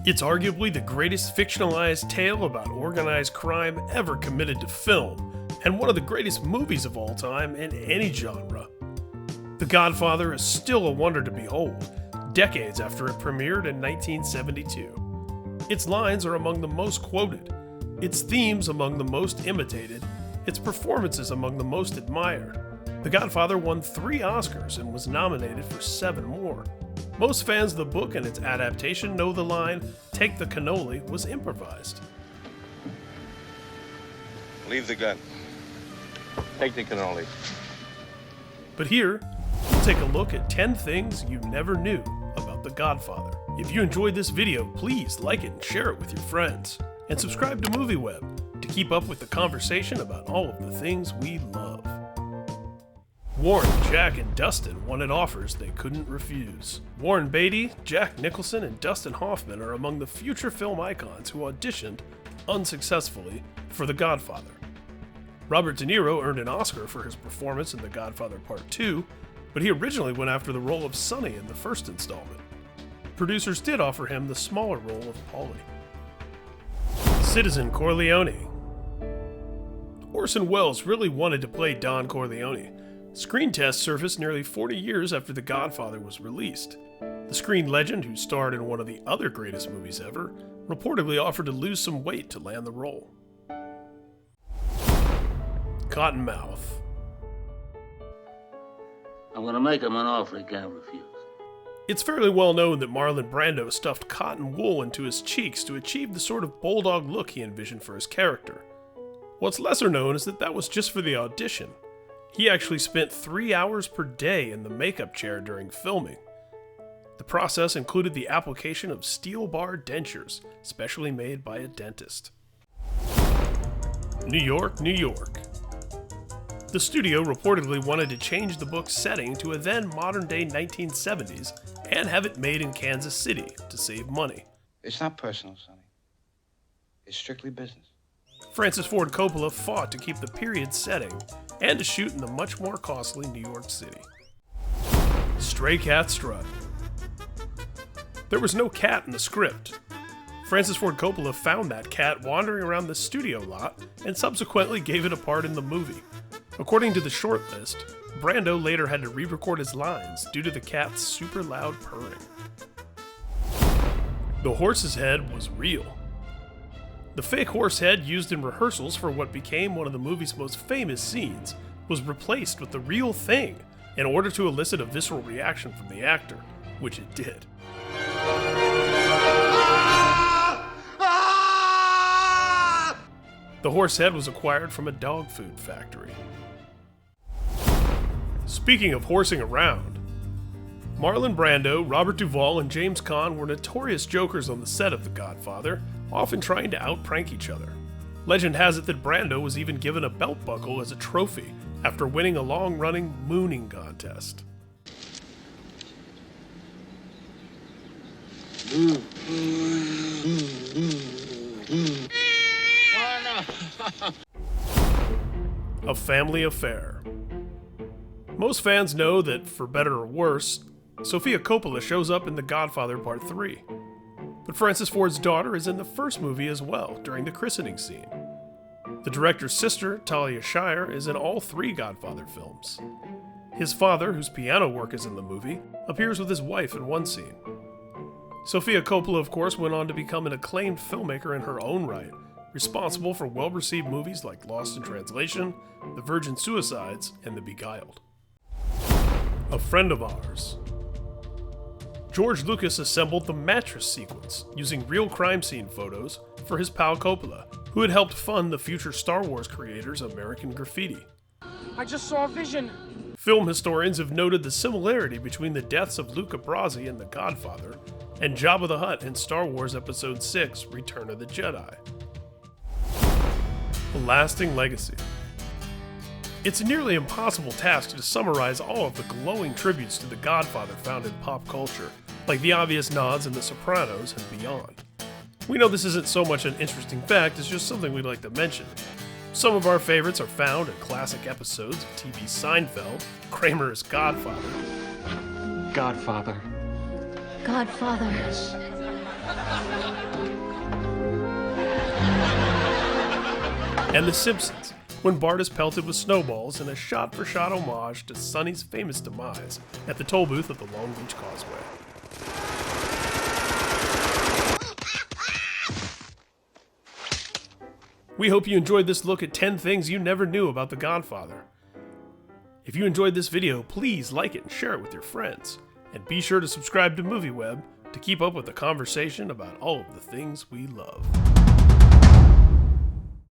It's arguably the greatest fictionalized tale about organized crime ever committed to film, and one of the greatest movies of all time in any genre. The Godfather is still a wonder to behold, decades after it premiered in 1972. Its lines are among the most quoted, its themes among the most imitated, its performances among the most admired. The Godfather won 3 Oscars and was nominated for 7 more. Most fans of the book and its adaptation know the line, "Take the cannoli," was improvised. Leave the gun. Take the cannoli. But here, we'll take a look at 10 things you never knew about The Godfather. If you enjoyed this video, please like it and share it with your friends. And subscribe to MovieWeb to keep up with the conversation about all of the things we love. Warren, Jack, and Dustin wanted offers they couldn't refuse. Warren Beatty, Jack Nicholson, and Dustin Hoffman are among the future film icons who auditioned, unsuccessfully, for The Godfather. Robert De Niro earned an Oscar for his performance in The Godfather Part 2, but he originally went after the role of Sonny in the first installment. Producers did offer him the smaller role of Paulie. Citizen Corleone. Orson Welles really wanted to play Don Corleone. Screen tests surfaced nearly 40 years after The Godfather was released. The screen legend, who starred in one of the other greatest movies ever, reportedly offered to lose some weight to land the role. Cottonmouth. I'm gonna make him an offer he can't refuse. It's fairly well known that Marlon Brando stuffed cotton wool into his cheeks to achieve the sort of bulldog look he envisioned for his character. What's lesser known is that that was just for the audition. He actually spent 3 hours per day in the makeup chair during filming. The process included the application of steel bar dentures, specially made by a dentist. New York, New York. The studio reportedly wanted to change the book's setting to a then modern-day 1970s and have it made in Kansas City to save money. It's not personal, Sonny. It's strictly business. Francis Ford Coppola fought to keep the period setting and to shoot in the much more costly New York City. Stray Cat Strut. There was no cat in the script. Francis Ford Coppola found that cat wandering around the studio lot and subsequently gave it a part in the movie. According to the short list, Brando later had to re-record his lines due to the cat's super loud purring. The horse's head was real. The fake horse head used in rehearsals for what became one of the movie's most famous scenes was replaced with the real thing in order to elicit a visceral reaction from the actor, which it did. The horse head was acquired from a dog food factory. Speaking of horsing around, Marlon Brando, Robert Duvall, and James Caan were notorious jokers on the set of The Godfather, often trying to out-prank each other. Legend has it that Brando was even given a belt buckle as a trophy after winning a long-running mooning contest. A family affair. Most fans know that, for better or worse, Sofia Coppola shows up in The Godfather Part 3. But Francis Ford's daughter is in the first movie as well, during the christening scene. The director's sister, Talia Shire, is in all 3 Godfather films. His father, whose piano work is in the movie, appears with his wife in one scene. Sofia Coppola, of course, went on to become an acclaimed filmmaker in her own right, responsible for well-received movies like Lost in Translation, The Virgin Suicides, and The Beguiled. A friend of ours. George Lucas assembled the mattress sequence using real crime scene photos for his pal Coppola, who had helped fund the future Star Wars creators' American Graffiti. I just saw a vision. Film historians have noted the similarity between the deaths of Luca Brasi in The Godfather and Jabba the Hutt in Star Wars Episode 6, Return of the Jedi. A lasting legacy. It's a nearly impossible task to summarize all of the glowing tributes to The Godfather found in pop culture, like the obvious nods in The Sopranos and beyond. We know this isn't so much an interesting fact, it's just something we'd like to mention. Some of our favorites are found in classic episodes of TV's Seinfeld, Kramer's Godfather. Godfather. Godfather. And The Simpsons, when Bart is pelted with snowballs in a shot-for-shot homage to Sonny's famous demise at the toll booth of the Long Beach Causeway. We hope you enjoyed this look at 10 things you never knew about The Godfather. If you enjoyed this video, please like it and share it with your friends. And be sure to subscribe to MovieWeb to keep up with the conversation about all of the things we love.